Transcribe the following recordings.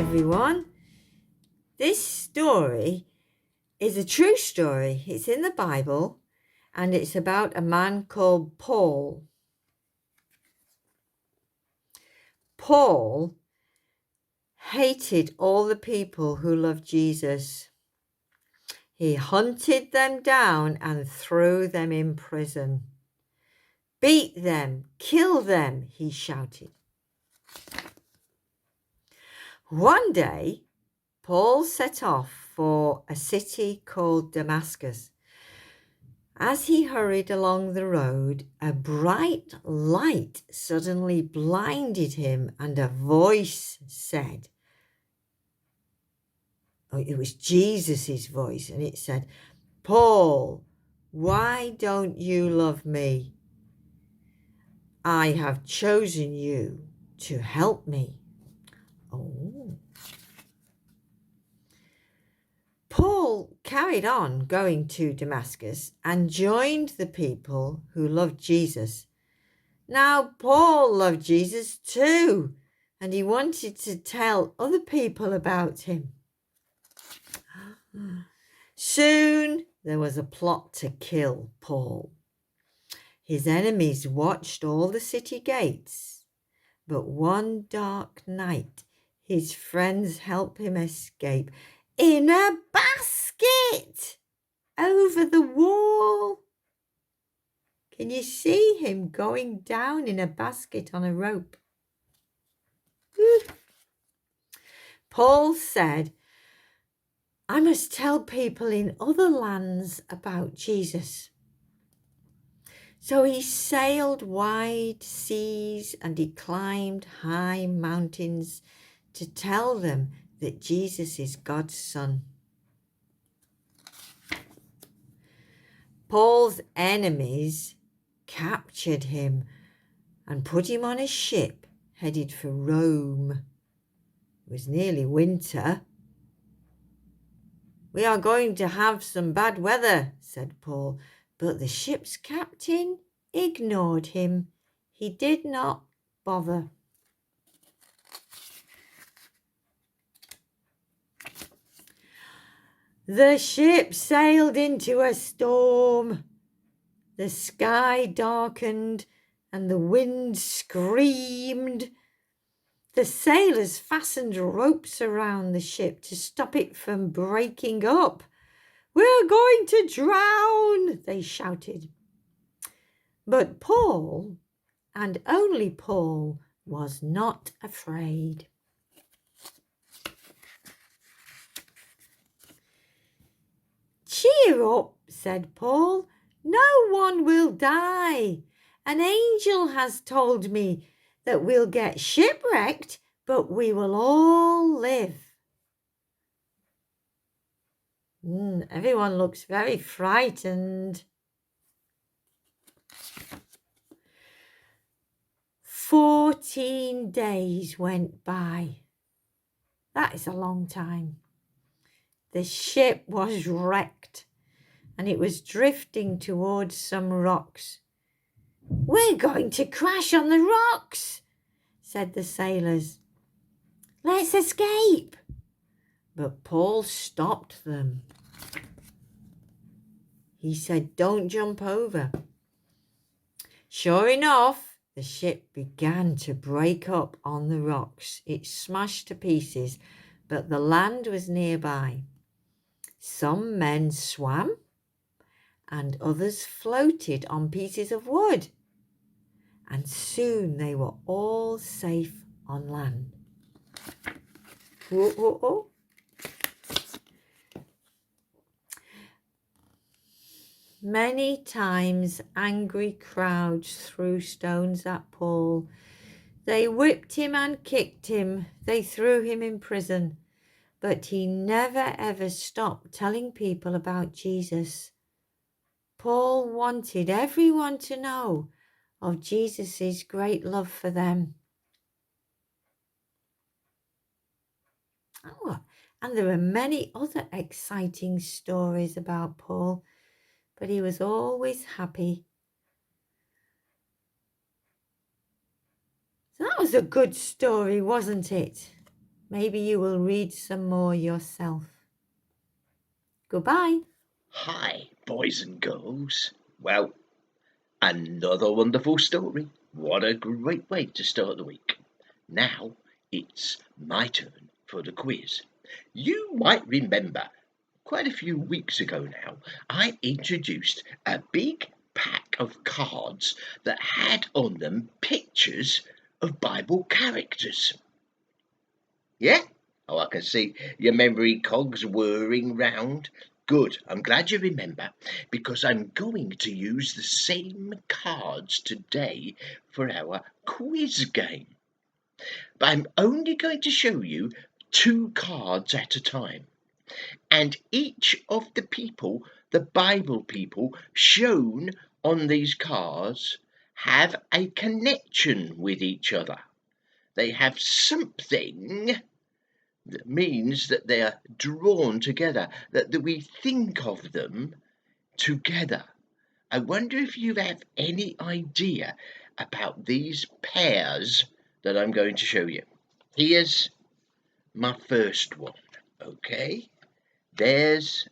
everyone. This story is a true story. It's in the Bible and it's about a man called Paul. Paul hated all the people who loved Jesus. He hunted them down and threw them in prison. Beat them, kill them, he shouted. One day, Paul set off for a city called Damascus. As he hurried along the road, a bright light suddenly blinded him, and a voice said, it was Jesus' voice, and it said, "Paul, why don't you love me? I have chosen you to help me." Oh. Paul carried on going to Damascus and joined the people who loved Jesus. Now, Paul loved Jesus too, and he wanted to tell other people about him. Soon there was a plot to kill Paul. His enemies watched all the city gates, but one dark night his friends helped him escape in a basket over the wall. Can you see him going down in a basket on a rope? Paul said, "I must tell people in other lands about Jesus." So he sailed wide seas and he climbed high mountains to tell them that Jesus is God's Son. Paul's enemies captured him and put him on a ship headed for Rome. It was nearly winter. "We are going to have some bad weather," said Paul, but the ship's captain ignored him. He did not bother. The ship sailed into a storm. The sky darkened and the wind screamed. The sailors fastened ropes around the ship to stop it from breaking up. "We're going to drown," they shouted. But Paul, and only Paul, was not afraid. "Cheer up," said Paul. "No one will die. An angel has told me that we'll get shipwrecked, but we will all live." Everyone looks very frightened. 14 days went by. That is a long time. The ship was wrecked and it was drifting towards some rocks. "We're going to crash on the rocks," said the sailors. "Let's escape." But Paul stopped them. He said, "Don't jump over." Sure enough, the ship began to break up on the rocks. It smashed to pieces, but the land was nearby. Some men swam and others floated on pieces of wood. And soon they were all safe on land. Whoa, whoa, whoa. Many times angry crowds threw stones at Paul. They whipped him and kicked him. They threw him in prison. But he never ever stopped telling people about Jesus. Paul wanted everyone to know of Jesus' great love for them. Oh, and there are many other exciting stories about Paul, but he was always happy. So that was a good story, wasn't it? Maybe you will read some more yourself. Goodbye. Hi, boys and girls. Well, another wonderful story. What a great way to start the week. Now it's my turn for the quiz. You might remember quite a few weeks ago now, I introduced a big pack of cards that had on them pictures of Bible characters. Yeah? Oh, I can see your memory cogs whirring round. Good, I'm glad you remember, because I'm going to use the same cards today for our quiz game. But I'm only going to show you 2 cards at a time. And each of the people, the Bible people, shown on these cards have a connection with each other. They have something that means that they are drawn together, that we think of them together. I wonder if you have any idea about these pairs that I'm going to show you. Here's my first one, okay? There's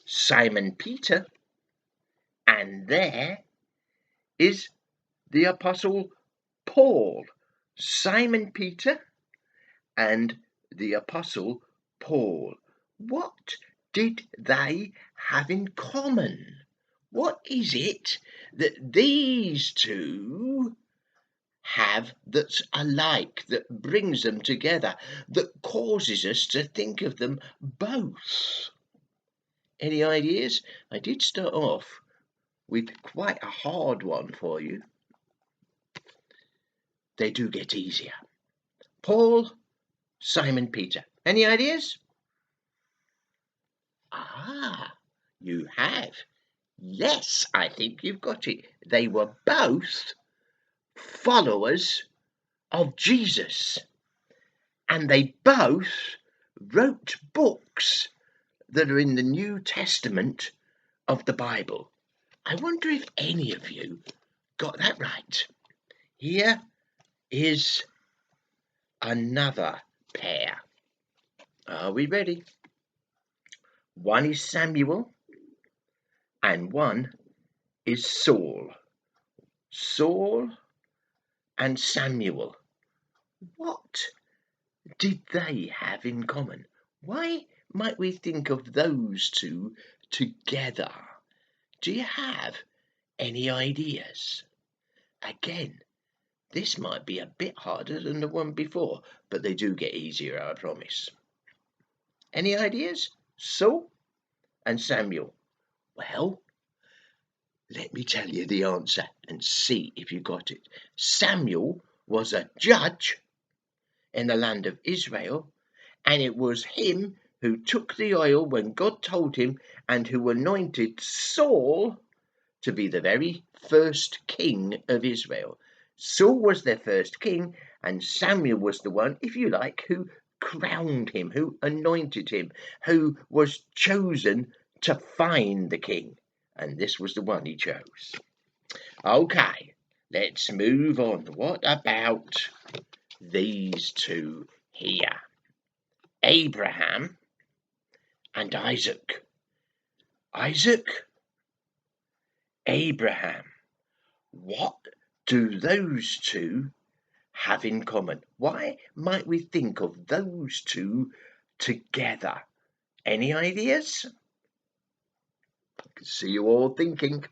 Simon Peter, and there is the Apostle Paul. Simon Peter and the Apostle Paul. What did they have in common? What is it that these two have that's alike, that brings them together, that causes us to think of them both? Any ideas? I did start off with quite a hard one for you. They do get easier. Paul, Simon Peter. Any ideas? Ah, you have. Yes, I think you've got it. They were both followers of Jesus, and they both wrote books that are in the New Testament of the Bible. I wonder if any of you got that right. Here is another pair. Are we ready? One is Samuel and one is Saul. Saul and Samuel. What did they have in common? Why might we think of those two together? Do you have any ideas? Again, this might be a bit harder than the one before, but they do get easier, I promise. Any ideas? Saul and Samuel. Well, let me tell you the answer and see if you got it. Samuel was a judge in the land of Israel, and it was him who took the oil when God told him and who anointed Saul to be the very first king of Israel. Saul was their first king, and Samuel was the one, if you like, who crowned him, who anointed him, who was chosen to find the king. And this was the one he chose. Okay, let's move on. What about these two here? Abraham and Isaac. Isaac, Abraham. What do those two have in common? Why might we think of those two together? Any ideas? I can see you all thinking,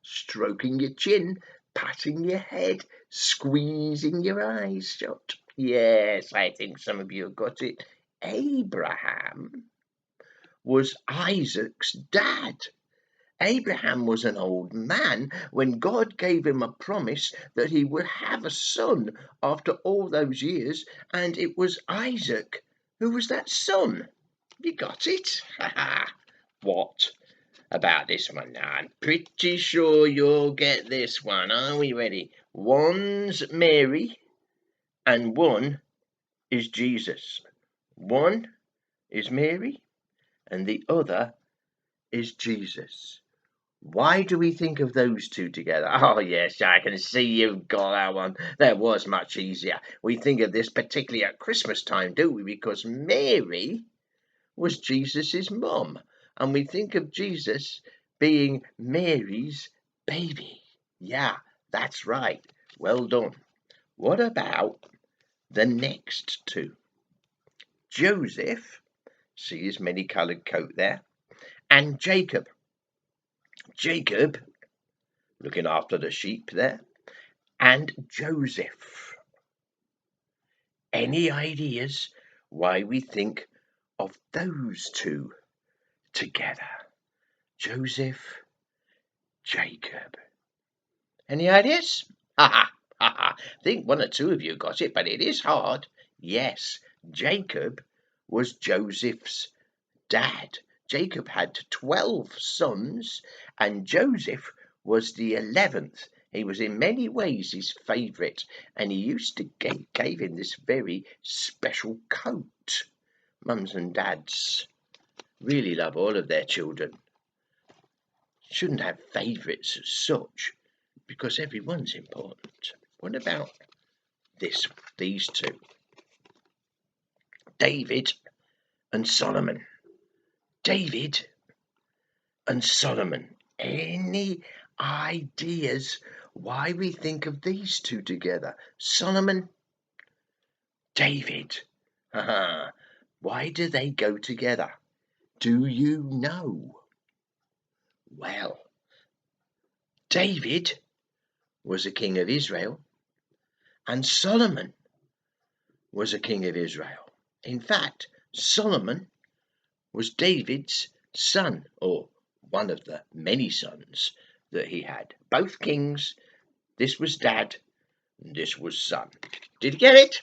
stroking your chin, patting your head, squeezing your eyes shut. Yes, I think some of you have got it. Abraham was Isaac's dad. Abraham was an old man when God gave him a promise that he would have a son after all those years, and it was Isaac who was that son. You got it? What about this one now? I'm pretty sure you'll get this one. Are we ready? One's Mary and one is Jesus. One is Mary and the other is Jesus. Why do we think of those two together? Oh, yes, I can see you've got that one. That was much easier. We think of this particularly at Christmas time, don't we? Because Mary was Jesus's mum, and we think of Jesus being Mary's baby. Yeah, that's right. Well done. What about the next two? Joseph, see his many-coloured coat there, and Jacob. Jacob, looking after the sheep there, and Joseph. Any ideas why we think of those two together? Joseph, Jacob. Any ideas? Ha ha ha ha. I think one or two of you got it, but it is hard. Yes, Jacob was Joseph's dad. Jacob had 12 sons, and Joseph was the 11th. He was in many ways his favourite, and he used to gave him this very special coat. Mums and dads really love all of their children. Shouldn't have favourites as such, because everyone's important. What about these two? David and Solomon. David and Solomon. Any ideas why we think of these two together? Solomon, David. Why do they go together? Do you know? Well, David was a king of Israel, and Solomon was a king of Israel. In fact, Solomon was David's son, or one of the many sons that he had. Both kings. This was dad, and this was son. Did you get it?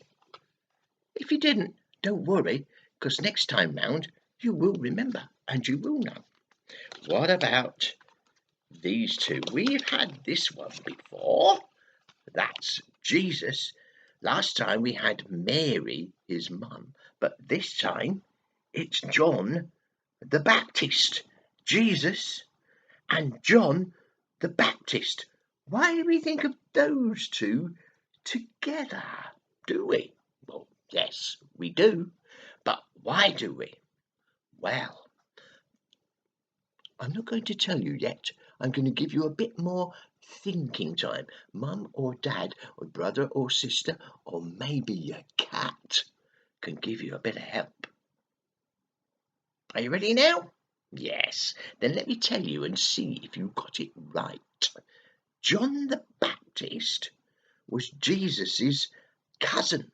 If you didn't, don't worry, because next time round you will remember and you will know. What about these two? We've had this one before. That's Jesus. Last time we had Mary, his mum, but this time it's John the Baptist. Jesus and John the Baptist. Why do we think of those two together? Do we? Well, yes, we do. But why do we? Well, I'm not going to tell you yet. I'm going to give you a bit more thinking time. Mum or dad or brother or sister or maybe a cat can give you a bit of help. Are you ready now? Yes. Then let me tell you and see if you got it right. John the Baptist was Jesus's cousin,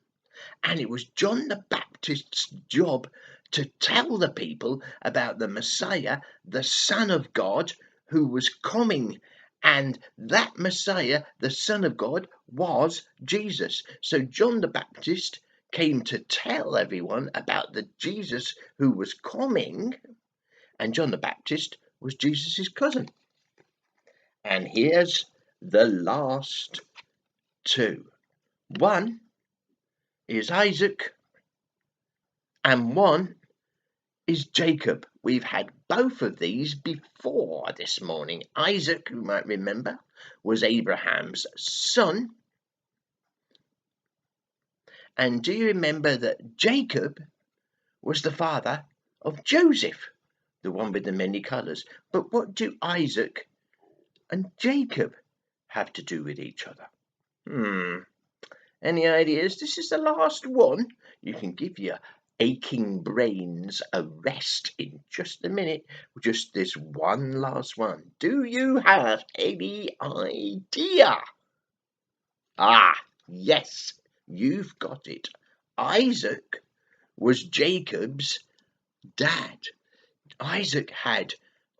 and it was John the Baptist's job to tell the people about the Messiah, the Son of God, who was coming. And that Messiah, the Son of God, was Jesus. So John the Baptist came to tell everyone about the Jesus who was coming, and John the Baptist was Jesus's cousin. And here's the last two. One is Isaac, and one is Jacob. We've had both of these before this morning. Isaac, you might remember, was Abraham's son. And do you remember that Jacob was the father of Joseph, the one with the many colours? But what do Isaac and Jacob have to do with each other? Any ideas? This is the last one. You can give your aching brains a rest in just a minute. Just this one last one. Do you have any idea? Yes, you've got it. Isaac was Jacob's dad. Isaac had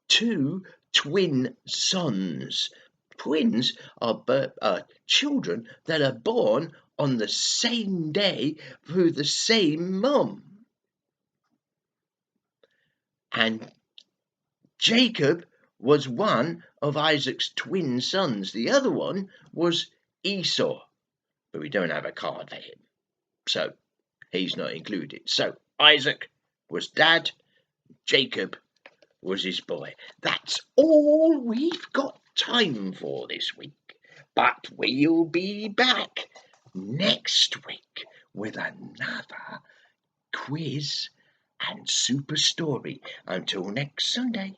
two twin sons. Twins are children that are born on the same day through the same mum. And Jacob was one of Isaac's twin sons. The other one was Esau, but we don't have a card for him, so he's not included. So Isaac was dad, Jacob was his boy. That's all we've got time for this week. But we'll be back next week with another quiz and super story. Until next Sunday.